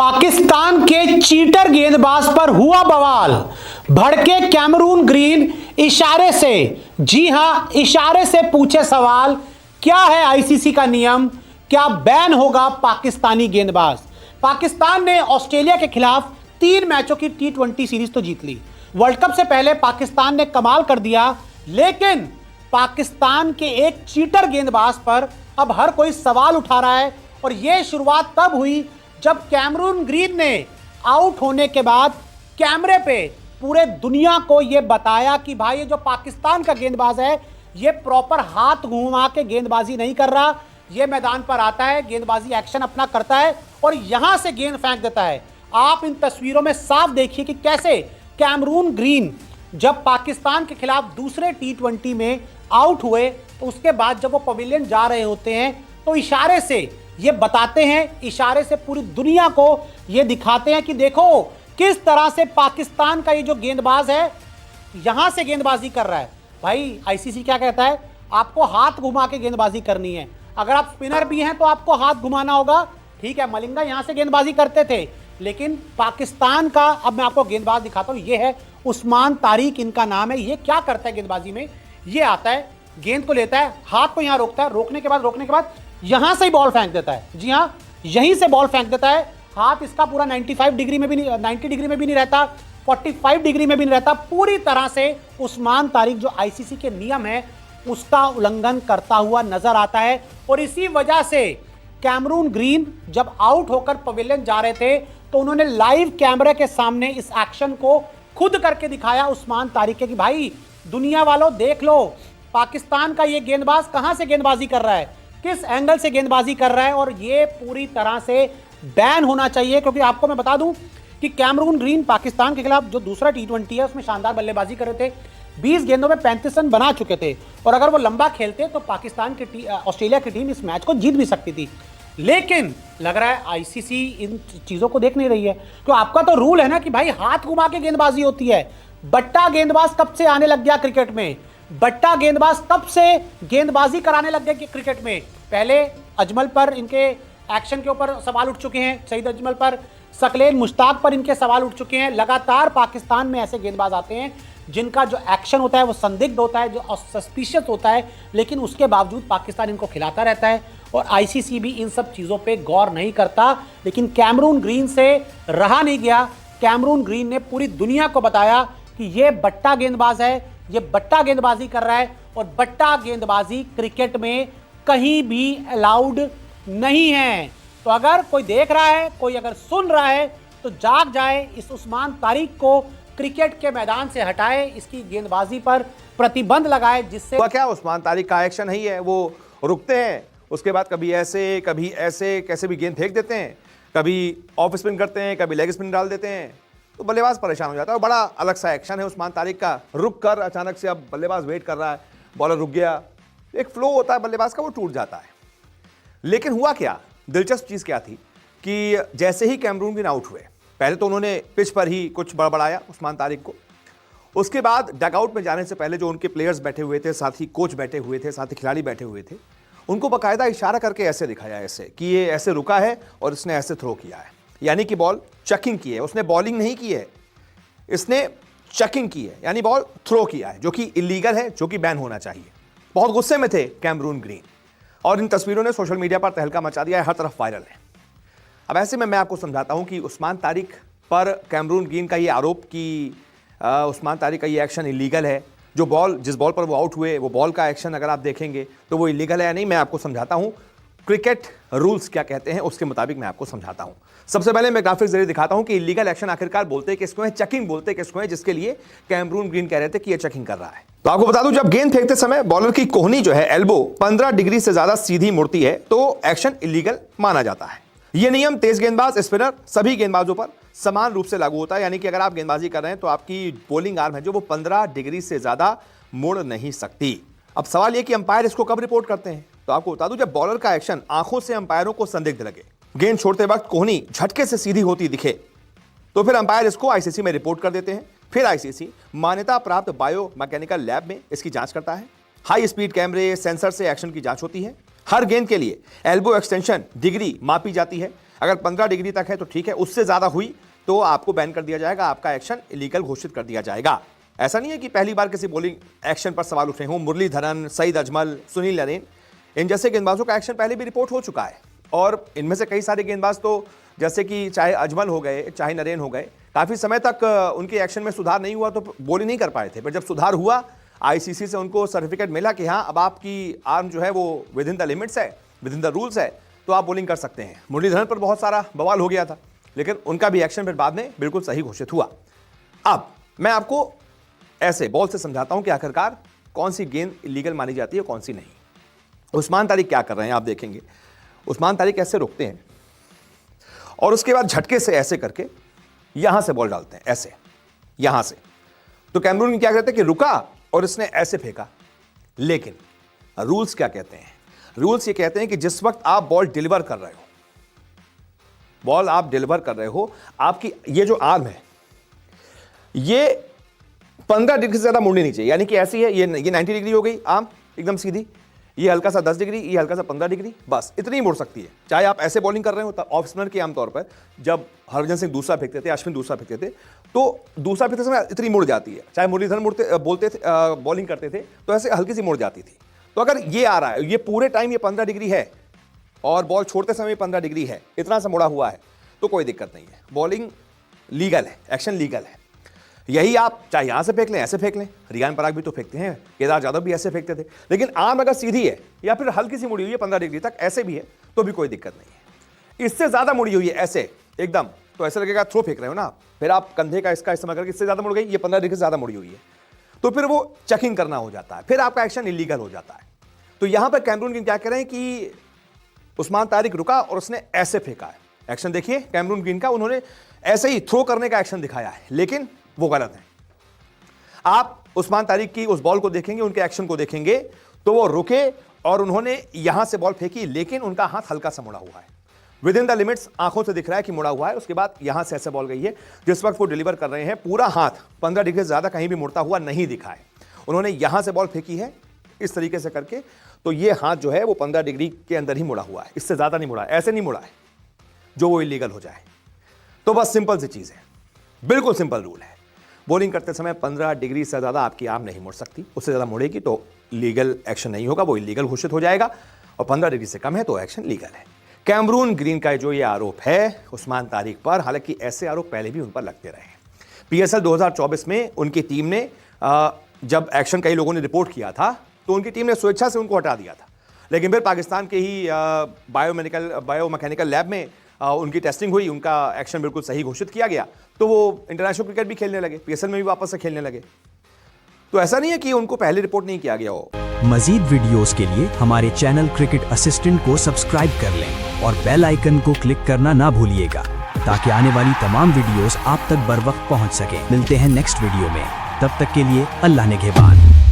पाकिस्तान के चीटर गेंदबाज पर हुआ बवाल। भड़के कैमरून ग्रीन इशारे से, जी हां इशारे से पूछे सवाल, क्या है आईसीसी का नियम, क्या बैन होगा पाकिस्तानी गेंदबाज। पाकिस्तान ने ऑस्ट्रेलिया के खिलाफ 3 मैचों की T20 सीरीज तो जीत ली। वर्ल्ड कप से पहले पाकिस्तान ने कमाल कर दिया, लेकिन पाकिस्तान के एक चीटर गेंदबाज पर अब हर कोई सवाल उठा रहा है। और यह शुरुआत तब हुई जब कैमरून ग्रीन ने आउट होने के बाद कैमरे पे पूरे दुनिया को यह बताया कि भाई ये जो पाकिस्तान का गेंदबाज है ये प्रॉपर हाथ घुमा के गेंदबाजी नहीं कर रहा, ये मैदान पर आता है, गेंदबाजी एक्शन अपना करता है और यहां से गेंद फेंक देता है। आप इन तस्वीरों में साफ देखिए कि कैसे कैमरून ग्रीन जब पाकिस्तान के खिलाफ दूसरे T20 में आउट हुए तो उसके बाद जब वो पवेलियन जा रहे होते हैं तो इशारे से ये बताते हैं, इशारे से पूरी दुनिया को ये दिखाते हैं कि देखो किस तरह से पाकिस्तान का ये जो गेंदबाज है यहां से गेंदबाजी कर रहा है। भाई आईसीसी क्या कहता है, आपको हाथ घुमा के गेंदबाजी करनी है। अगर आप स्पिनर भी हैं तो आपको हाथ घुमाना होगा, ठीक है। मलिंगा यहां से गेंदबाजी करते थे, लेकिन पाकिस्तान का, अब मैं आपको गेंदबाज दिखाता हूं, ये है उस्मान तारिक इनका नाम है। ये क्या करता है गेंदबाजी में, ये आता है, गेंद को लेता है, हाथ को यहां रोकता है, रोकने के बाद यहां से ही बॉल फेंक देता है। जी हां, यहीं से बॉल फेंक देता है। हाथ इसका पूरा 95 डिग्री में भी नहीं, 90 डिग्री में भी नहीं रहता, 45 डिग्री में भी नहीं रहता। पूरी तरह से उस्मान तारिक जो आईसीसी के नियम है उसका उल्लंघन करता हुआ नजर आता है। और इसी वजह से कैमरून ग्रीन जब आउट होकर पवेलियन जा रहे थे तो उन्होंने लाइव कैमरे के सामने इस एक्शन को खुद करके दिखाया उस्मान तारिक के कि भाई दुनिया वालों देख लो, पाकिस्तान का ये गेंदबाज कहां से गेंदबाजी कर रहा है, किस एंगल से गेंदबाजी कर रहा है। और ये पूरी तरह से बैन होना चाहिए, क्योंकि आपको मैं बता दूं कि कैमरून ग्रीन पाकिस्तान के खिलाफ जो दूसरा T20 है उसमें शानदार बल्लेबाजी कर रहे थे, 20 गेंदों में 35 रन बना चुके थे। और अगर वो लंबा खेलते तो पाकिस्तान की ऑस्ट्रेलिया की टीम इस मैच को जीत भी सकती थी। लेकिन लग रहा है आईसीसी इन चीजों को देख नहीं रही है। तो आपका तो रूल है ना कि भाई हाथ घुमा के गेंदबाजी होती है। बट्टा गेंदबाज कब से आने लग गया क्रिकेट में, बट्टा गेंदबाज तब से गेंदबाजी कराने लग गए क्रिकेट में। पहले अजमल पर इनके एक्शन के ऊपर सवाल उठ चुके हैं, सईद अजमल पर, सकलेन मुश्ताक पर इनके सवाल उठ चुके हैं। लगातार पाकिस्तान में ऐसे गेंदबाज आते हैं जिनका जो एक्शन होता है वो संदिग्ध होता है, जो सस्पिशियस होता है, लेकिन उसके बावजूद पाकिस्तान इनको खिलाता रहता है। और आईसीसी भी इन सब चीज़ों पे गौर नहीं करता। लेकिन कैमरून ग्रीन से रहा नहीं गया। कैमरून ग्रीन ने पूरी दुनिया को बताया कि ये बट्टा गेंदबाज है, ये बट्टा गेंदबाजी कर रहा है और बट्टा गेंदबाजी क्रिकेट में कहीं भी अलाउड नहीं है। तो अगर कोई देख रहा है, कोई अगर सुन रहा है तो जाग जाए, इस उस्मान तारिक को क्रिकेट के मैदान से हटाए, इसकी गेंदबाजी पर प्रतिबंध लगाए, जिससे क्या उस्मान तारिक का एक्शन नहीं है, वो रुकते हैं, उसके बाद कभी ऐसे कैसे भी गेंद फेंक देते हैं, कभी ऑफ स्पिन करते हैं, कभी लेग स्पिन डाल देते हैं, तो बल्लेबाज परेशान हो जाता है। और बड़ा अलग सा एक्शन है उस्मान तारिक का, रुक कर अचानक से अब बल्लेबाज वेट कर रहा है, बॉलर रुक गया, एक फ्लो होता है बल्लेबाज का, वो टूट जाता है। लेकिन हुआ क्या, दिलचस्प चीज क्या थी कि जैसे ही कैमरून ग्रीन आउट हुए, पहले तो उन्होंने पिच पर ही कुछ बड़बड़ाया उस्मान तारिक को। उसके बाद डगआउट में जाने से पहले जो उनके प्लेयर्स बैठे हुए थे, साथ ही कोच बैठे हुए थे, साथ ही खिलाड़ी बैठे हुए थे, उनको बाकायदा इशारा करके ऐसे दिखाया, ऐसे कि ये ऐसे रुका है और इसने ऐसे थ्रो किया है, यानी कि बॉल चेकिंग की है, उसने बॉलिंग नहीं की है, इसने चेकिंग की है, यानी बॉल थ्रो किया है, जो कि इलीगल है, जो कि बैन होना चाहिए। बहुत गुस्से में थे कैमरून ग्रीन और इन तस्वीरों ने सोशल मीडिया पर तहलका मचा दिया है, हर तरफ वायरल है। अब ऐसे में मैं आपको समझाता हूं कि उस्मान तारिक पर कैमरून ग्रीन का ये आरोप कि उस्मान तारिक का ये एक्शन इलीगल है, जिस बॉल पर वो आउट हुए वो बॉल का एक्शन अगर आप देखेंगे तो वो इलीगल है या नहीं, मैं आपको समझाता हूं। क्रिकेट रूल्स क्या कहते हैं उसके मुताबिक मैं आपको समझाता हूं। सबसे पहले मैं ग्राफिक्स जरिए दिखाता हूं कि इलीगल एक्शन आखिरकार बोलते किसको है, चेकिंग बोलते किसको है, जिसके लिए कैमरून ग्रीन कह रहे थे कि ये चेकिंग कर रहा है। तो आपको बता दूं, जब गेंद फेंकते समय बॉलर की कोहनी जो है, एल्बो 15 डिग्री से ज्यादा सीधी मुड़ती है तो एक्शन इलीगल माना जाता है। यह नियम तेज गेंदबाज, स्पिनर, सभी गेंदबाजों पर समान रूप से लागू होता है, यानी कि अगर आप गेंदबाजी कर रहे हैं तो आपकी बॉलिंग आर्म है जो वो 15 डिग्री से ज्यादा मुड़ नहीं सकती। अब सवाल यह कि अंपायर इसको कब रिपोर्ट करते हैं, तो आपको बता दूं, जब बॉलर का एक्शन आंखों से अंपायरों को संदिग्ध लगे, गेंद छोड़ते वक्त कोहनी झटके से सीधी होती दिखे, तो फिर अंपायर इसको आईसीसी में रिपोर्ट कर देते हैं। फिर आईसीसी मान्यता प्राप्त बायो मैकेनिकल लैब में इसकी जांच करता है। हाई स्पीड कैमरे, सेंसर से एक्शन की जांच होती है। हर गेंद के लिए एल्बो एक्सटेंशन डिग्री मापी जाती है। अगर 15 डिग्री तक है तो ठीक है, उससे ज़्यादा हुई तो आपको बैन कर दिया जाएगा, आपका एक्शन इलीगल घोषित कर दिया जाएगा। ऐसा नहीं है कि पहली बार किसी बॉलिंग एक्शन पर सवाल उठे हों। मुरलीधरन, सईद अजमल, सुनील नरेन, इन जैसे गेंदबाजों का एक्शन पहले भी रिपोर्ट हो चुका है और इनमें से कई सारे गेंदबाज तो जैसे कि चाहे अजमल हो गए, चाहे नरेन हो गए, काफ़ी समय तक उनके एक्शन में सुधार नहीं हुआ तो बॉलिंग नहीं कर पाए थे। पर जब सुधार हुआ, आईसीसी से उनको सर्टिफिकेट मिला कि हाँ अब आपकी आर्म जो है वो विद इन द लिमिट्स है, विद इन द रूल्स है, तो आप बॉलिंग कर सकते हैं। मुरलीधरन पर बहुत सारा बवाल हो गया था, लेकिन उनका भी एक्शन फिर बाद में बिल्कुल सही घोषित हुआ। अब मैं आपको ऐसे बॉल से समझाता हूं कि आखिरकार कौन सी गेंद इलीगल मानी जाती है, कौन सी नहीं। उस्मान तारिक क्या कर रहे हैं आप देखेंगे। उस्मान तारिक ऐसे रुकते हैं और उसके बाद झटके से ऐसे करके यहां से बॉल डालते हैं, ऐसे यहां से। तो कैमरून क्या कहते हैं कि रुका और इसने ऐसे फेंका, लेकिन रूल्स क्या कहते हैं? रूल्स ये कहते हैं कि जिस वक्त आप बॉल डिलीवर कर रहे हो, बॉल आप डिलीवर कर रहे हो, आपकी ये जो आर्म है ये 15 डिग्री से ज्यादा मुड़नी नहीं चाहिए। यानी कि ऐसी है, ये 90 डिग्री हो गई आर्म एकदम सीधी, ये हल्का सा 10 डिग्री, ये हल्का सा 15 डिग्री, बस इतनी ही मुड़ सकती है। चाहे आप ऐसे बॉलिंग कर रहे हो, ऑफ स्पिनर के आमतौर पर जब हरभजन सिंह दूसरा फेंकते थे, अश्विन दूसरा फेंकते थे, तो दूसरा फेंकते समय इतनी मुड़ जाती है। चाहे मुरलीधरन बोलते थे बॉलिंग करते थे तो ऐसे हल्की सी मुड़ जाती थी। तो अगर ये आ रहा है, ये पूरे टाइम ये 15 डिग्री है और बॉल छोड़ते समय 15 डिग्री है, इतना सा मुड़ा हुआ है, तो कोई दिक्कत नहीं है, बॉलिंग लीगल है, एक्शन लीगल है। यही आप चाहे यहां से फेंक लें, ऐसे फेंक लें, रियान पराग भी तो फेंकते हैं, केदार जाधव भी ऐसे फेंकते थे, लेकिन आर्म अगर सीधी है या फिर हल्की सी मुड़ी हुई है 15 डिग्री तक, ऐसे भी है, तो भी कोई दिक्कत नहीं है। इससे ज्यादा मुड़ी हुई है ऐसे एकदम, तो ऐसा लगेगा थ्रो फेंक रहे हो ना, फिर आप कंधे का इसका इस्तेमाल करके इससे ज्यादा मुड़ गई, ये 15 डिग्री से ज्यादा मुड़ी हुई है, तो फिर वो चेकिंग करना हो जाता है, फिर आपका एक्शन इलीगल हो जाता है। तो यहां पर कैमरून ग्रीन क्या कह रहे हैं कि उस्मान तारिक रुका और उसने ऐसे फेंका है। एक्शन देखिए कैमरून ग्रीन का, उन्होंने ऐसे ही थ्रो करने का एक्शन दिखाया है, लेकिन वो गलत है। आप उस्मान तारिक की उस बॉल को देखेंगे, उनके एक्शन को देखेंगे, तो वो रुके और उन्होंने यहां से बॉल फेंकी, लेकिन उनका हाथ हल्का सा मुड़ा हुआ है, विद इन द लिमिट्स, आंखों से दिख रहा है कि मुड़ा हुआ है। उसके बाद यहां से ऐसे बॉल गई है, जिस वक्त वो डिलीवर कर रहे हैं पूरा हाथ 15 डिग्री से ज्यादा कहीं भी मुड़ता हुआ नहीं दिखा है। उन्होंने यहां से बॉल फेंकी है इस तरीके से करके, तो ये हाथ जो है वो 15 डिग्री के अंदर ही मुड़ा हुआ है, इससे ज्यादा नहीं मुड़ा है, ऐसे नहीं मुड़ा है जो वो इलीगल हो जाए। तो बस सिंपल सी चीज है, बिल्कुल सिंपल रूल है। बॉलिंग करते समय 15 डिग्री से ज़्यादा आपकी आर्म नहीं मुड़ सकती, उससे ज़्यादा मुड़ेगी तो लीगल एक्शन नहीं होगा, वो इलीगल घोषित हो जाएगा, और 15 डिग्री से कम है तो एक्शन लीगल है। कैमरून ग्रीन का जो ये आरोप है उस्मान तारिक पर, हालांकि ऐसे आरोप पहले भी उन पर लगते रहे। पीएसएल 2024 में उनकी टीम ने जब एक्शन कई लोगों ने रिपोर्ट किया था तो उनकी टीम ने स्वेच्छा से उनको हटा दिया था, लेकिन फिर पाकिस्तान के ही बायोमैकेनिकल लैब में उनकी टेस्टिंग हुई, उनका एक्शन बिल्कुल सही घोषित किया गया, तो वो इंटरनेशनल क्रिकेट भी खेलने लगे, पीएसएल में भी वापस से खेलने लगे। तो ऐसा नहीं है कि उनको पहले रिपोर्ट नहीं किया गया हो। मजीद वीडियोस के लिए हमारे चैनल क्रिकेट असिस्टेंट को सब्सक्राइब कर लें और बेल आइकन को क्लिक करना ना भूलिएगा, ताकि आने वाली तमाम वीडियोस आप तक बर वक्त पहुंच सके। मिलते हैं नेक्स्ट वीडियो में, तब तक के लिए अल्लाह निगहबान।